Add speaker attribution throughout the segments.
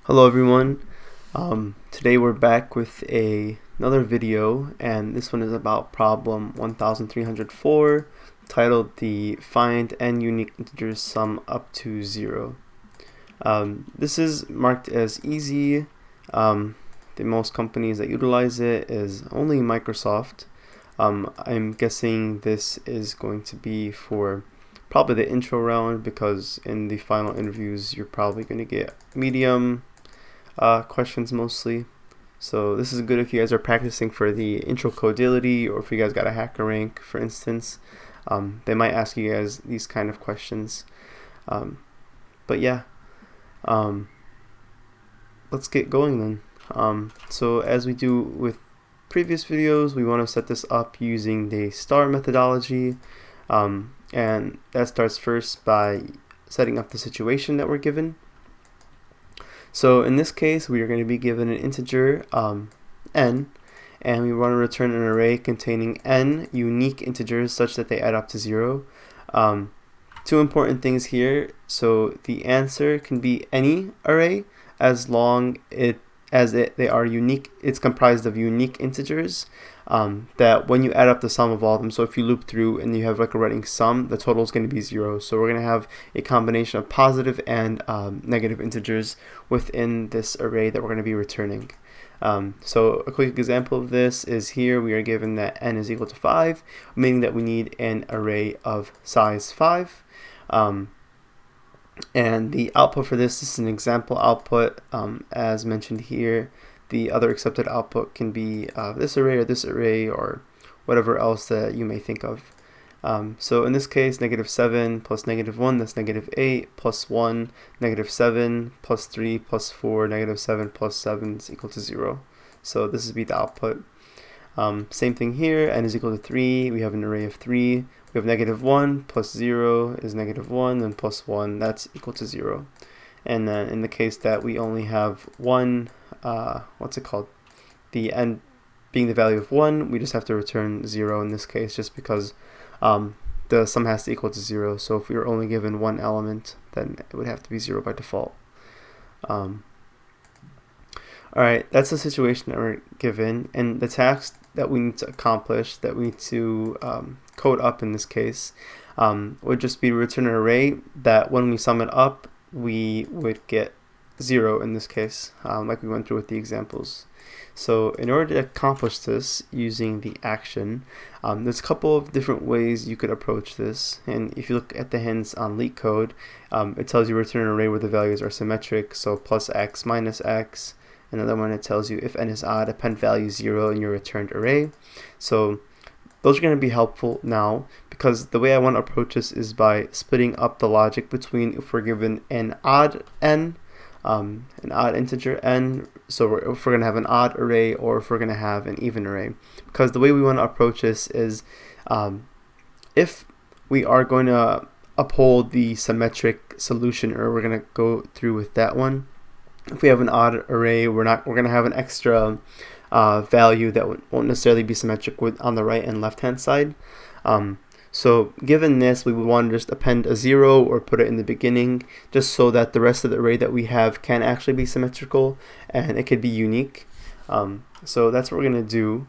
Speaker 1: Hello everyone. Today we're back with another video, and this one is about problem 1304, titled the Find n unique integers sum up to 0. This is marked as easy. The most companies that utilize it is only Microsoft. I'm guessing this is going to be for probably the intro round, because in the final interviews you're probably going to get medium questions mostly. So this is good if you guys are practicing for the intro codility, or if you guys got a hacker rank, for instance. They might ask you guys these kind of questions. But yeah, let's get going then. So as we do with previous videos, we want to set this up using the STAR methodology, and that starts first by setting up the situation that we're given. So in this case, we are going to be given an integer n, and we want to return an array containing n unique integers such that they add up to 0. Two important things here. So the answer can be any array as long as they are unique. It's comprised of unique integers that when you add up the sum of all of them, so if you loop through and you have like a running sum, the total is going to be 0. So we're going to have a combination of positive and negative integers within this array that we're going to be returning. So a quick example of this is here we are given that n is equal to 5, meaning that we need an array of size 5. And the output for this is an example output. As mentioned here, the other accepted output can be this array or whatever else that you may think of. So in this case, -7 plus -1, that's -8, plus 1, -7, plus 3, plus 4, -7, plus 7 is equal to 0. So this would be the output. Same thing here, n is equal to 3, we have an array of 3, we have -1 plus 0 is -1, and plus 1, that's equal to 0. And then in the case that we only have one, the n being the value of 1, we just have to return 0 in this case, just because the sum has to equal to 0. So if we were only given one element, then it would have to be 0 by default. Alright, that's the situation that we're given, and the task that we need to accomplish, that we need to code up in this case, would just be to return an array that when we sum it up, we would get 0 in this case, like we went through with the examples. So in order to accomplish this using the action, there's a couple of different ways you could approach this. And if you look at the hints on LeetCode, it tells you return an array where the values are symmetric, so plus x minus x. Another one, it tells you if n is odd, append value 0 in your returned array. So those are going to be helpful now, because the way I want to approach this is by splitting up the logic between if we're given an odd n, an odd integer n, so if we're going to have an odd array or if we're going to have an even array. Because the way we want to approach this is if we are going to uphold the symmetric solution, or we're going to go through with that one, if we have an odd array, we're going to have an extra value that won't necessarily be symmetric on the right and left hand side. So given this, we would want to just append a 0 or put it in the beginning, just so that the rest of the array that we have can actually be symmetrical and it could be unique. So that's what we're going to do.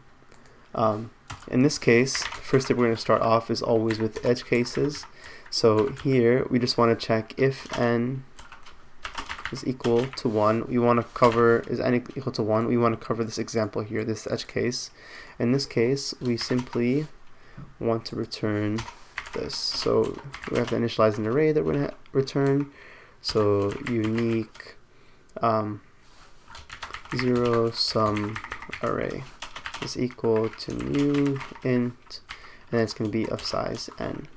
Speaker 1: In this case, the first step we're going to start off is always with edge cases. So here we just want to check if n is equal to 1. We want to cover, is n equal to 1, we want to cover this example here, this edge case. In this case, we simply want to return this. So we have to initialize an array that we're going to return. So unique 0 sum array is equal to new int, and it's going to be of size n.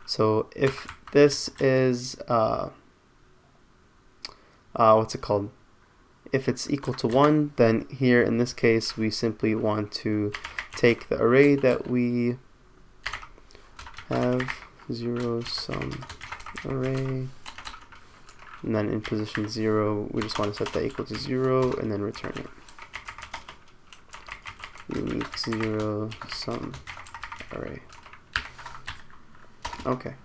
Speaker 1: So if this is if it's equal to 1, then here in this case we simply want to take the array that we have, 0 sum array, and then in position 0 we just want to set that equal to 0 and then return it. Unique 0 sum array. Okay,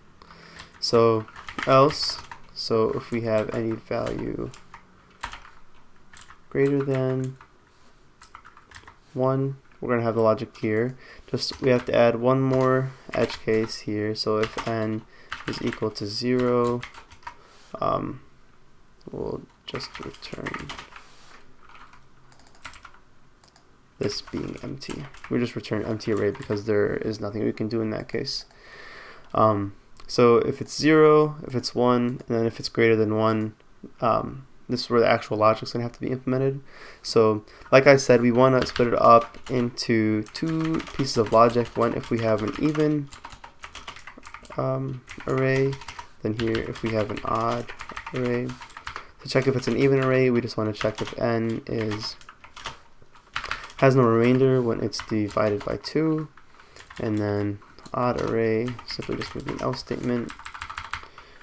Speaker 1: so else So if we have any value greater than 1, we're going to have the logic here. Just we have to add one more edge case here. So if n is equal to 0, we'll just return this being empty. We just return empty array because there is nothing we can do in that case. So if it's 0, if it's 1, and then if it's greater than 1, this is where the actual logic is going to have to be implemented. So like I said, we want to split it up into 2 pieces of logic. One if we have an even array, then here if we have an odd array. To check if it's an even array, we just want to check if n has no remainder when it's divided by 2, and then odd array, simply just with an else statement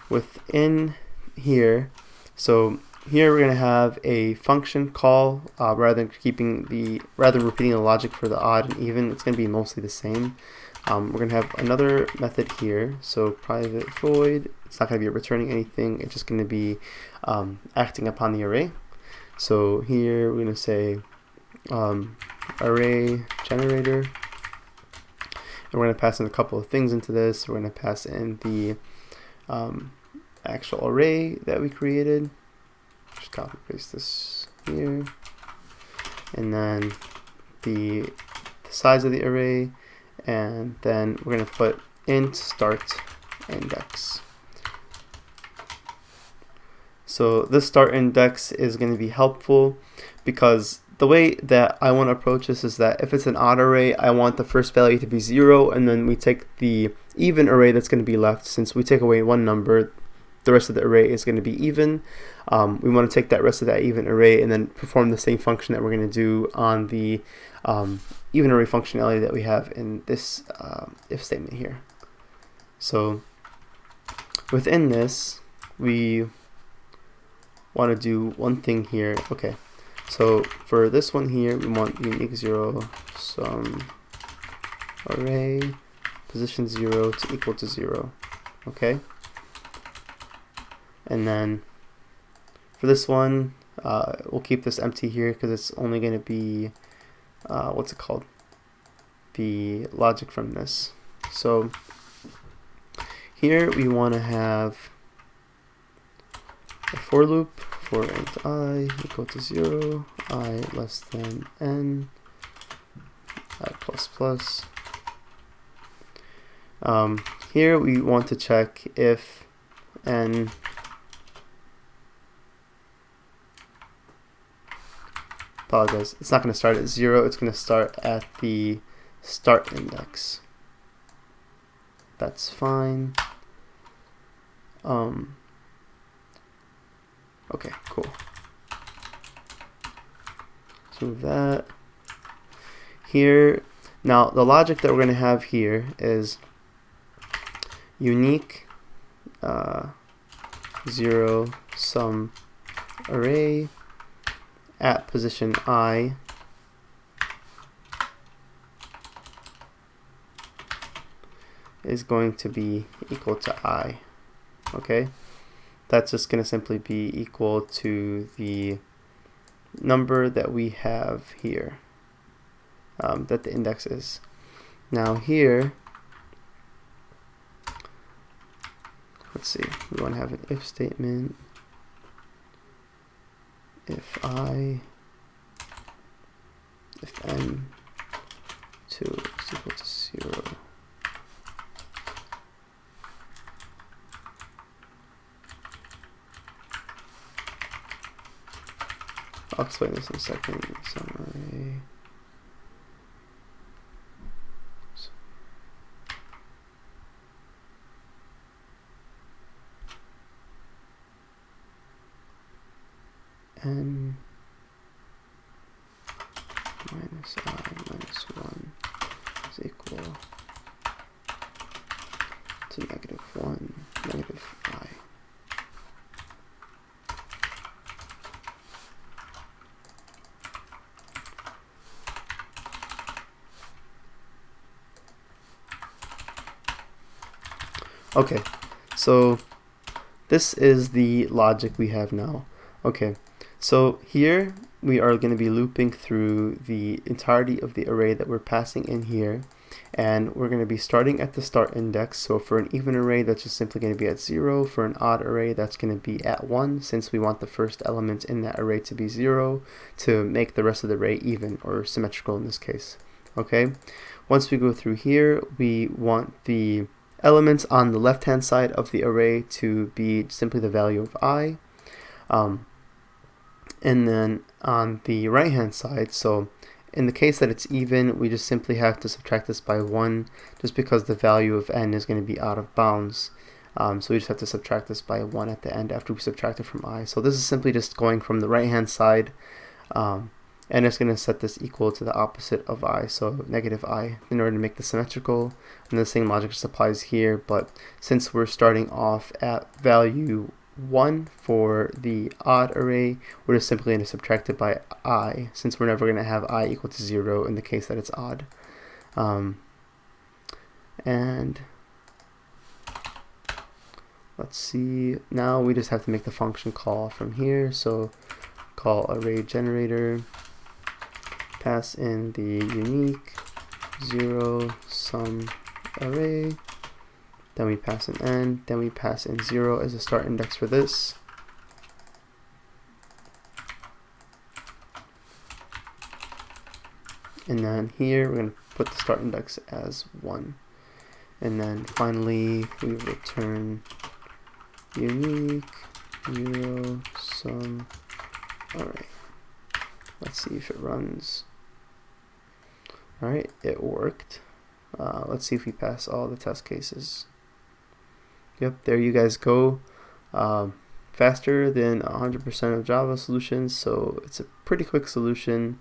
Speaker 1: within here. So here we're going to have a function call rather than repeating the logic for the odd and even. It's going to be mostly the same. We're going to have another method here. So private void. It's not going to be returning anything. It's just going to be acting upon the array. So here we're going to say array generator, and we're going to pass in a couple of things into this. We're going to pass in the actual array that we created. Just copy paste this here, and then the size of the array, and then we're going to put int start index. So this start index is going to be helpful because the way that I want to approach this is that if it's an odd array, I want the first value to be 0, and then we take the even array that's going to be left. Since we take away one number, the rest of the array is going to be even. We want to take that rest of that even array and then perform the same function that we're going to do on the even array functionality that we have in this if statement here. So within this, we want to do one thing here. Okay, so for this one here, we want unique 0 sum array position 0 to equal to 0. Okay, and then for this one, we'll keep this empty here because it's only going to be what's it called, the logic from this. So here we want to have a for loop for int I equal to 0, I less than n, I plus plus. Here we want to check if n apologize, it's not going to start at 0, it's going to start at the start index. That's fine. Okay, cool. Let's move that here. Now the logic that we're going to have here is unique 0 sum array at position I is going to be equal to I. Okay, that's just going to simply be equal to the number that we have here, that the index is. Now here, let's see, we want to have an if statement. If n2 is equal to 0, I'll explain this in a second. Summary. N minus I minus 1 is equal to -1 negative I. Okay, so this is the logic we have now. Okay, so here we are going to be looping through the entirety of the array that we're passing in here, and we're going to be starting at the start index. So for an even array, that's just simply going to be at 0. For an odd array, that's going to be at 1, since we want the first element in that array to be 0 to make the rest of the array even, or symmetrical in this case. Okay, once we go through here, we want the elements on the left hand side of the array to be simply the value of I, and then on the right hand side, so in the case that it's even, we just simply have to subtract this by 1, just because the value of n is going to be out of bounds. So we just have to subtract this by 1 at the end after we subtract it from I. So this is simply just going from the right hand side, and it's going to set this equal to the opposite of I, so negative I, in order to make this symmetrical. And the same logic just applies here, but since we're starting off at value 1 for the odd array, we're just simply going to subtract it by I, since we're never going to have I equal to 0 in the case that it's odd. And let's see, now we just have to make the function call from here. So call array generator, pass in the unique 0 sum array, then we pass in n, then we pass in 0 as a start index for this. And then here we're going to put the start index as 1. And then finally we return unique 0 sum array. Let's see if it runs. Alright, it worked. Let's see if we pass all the test cases. Yep, there you guys go. Faster than 100% of Java solutions, so it's a pretty quick solution.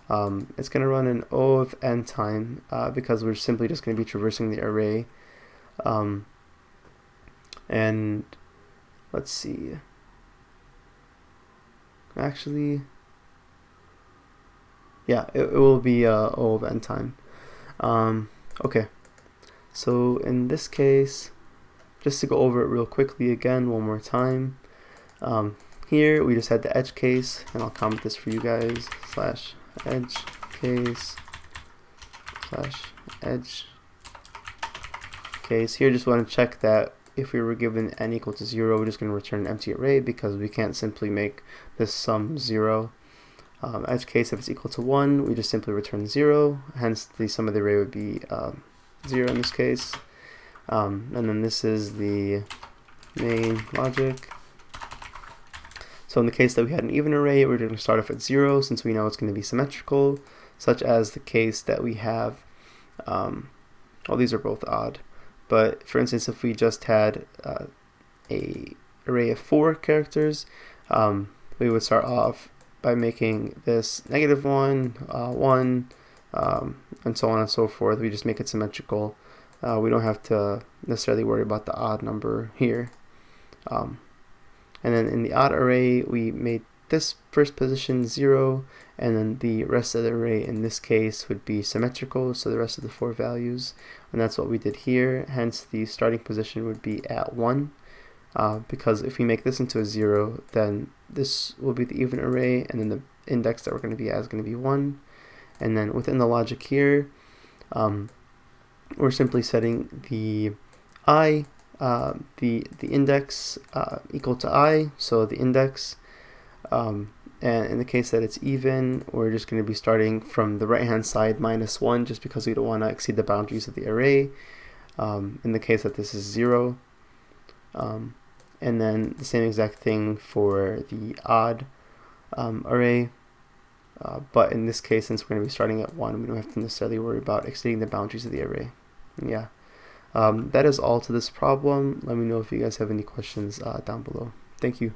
Speaker 1: It's going to run in O of n time because we're simply just going to be traversing the array. And let's see. Actually, yeah, it will be O of n time. Okay, so in this case, just to go over it real quickly again one more time, here we just had the edge case, and I'll comment this for you guys, slash edge case slash edge case. Here just want to check that if we were given n equal to 0, we're just going to return an empty array because we can't simply make this sum 0. Edge case, if it's equal to 1, we just simply return 0, hence the sum of the array would be 0 in this case. And then this is the main logic. So in the case that we had an even array, we're going to start off at 0 since we know it's going to be symmetrical, such as the case that we have, well, these are both odd, but for instance, if we just had a array of 4 characters, we would start off by making this -1, 1, and so on and so forth. We just make it symmetrical. We don't have to necessarily worry about the odd number here. And then in the odd array, we made this first position 0, and then the rest of the array in this case would be symmetrical, so the rest of the 4 values, and that's what we did here. Hence the starting position would be at 1, because if we make this into a 0, then this will be the even array, and then the index that we're going to be at is going to be 1. And then within the logic here, we're simply setting the I, the index equal to I, so the index, and in the case that it's even, we're just going to be starting from the right hand side -1, just because we don't want to exceed the boundaries of the array. In the case that this is 0, and then the same exact thing for the odd array, but in this case, since we're going to be starting at 1, we don't have to necessarily worry about exceeding the boundaries of the array. Yeah, that is all to this problem. Let me know if you guys have any questions down below. Thank you.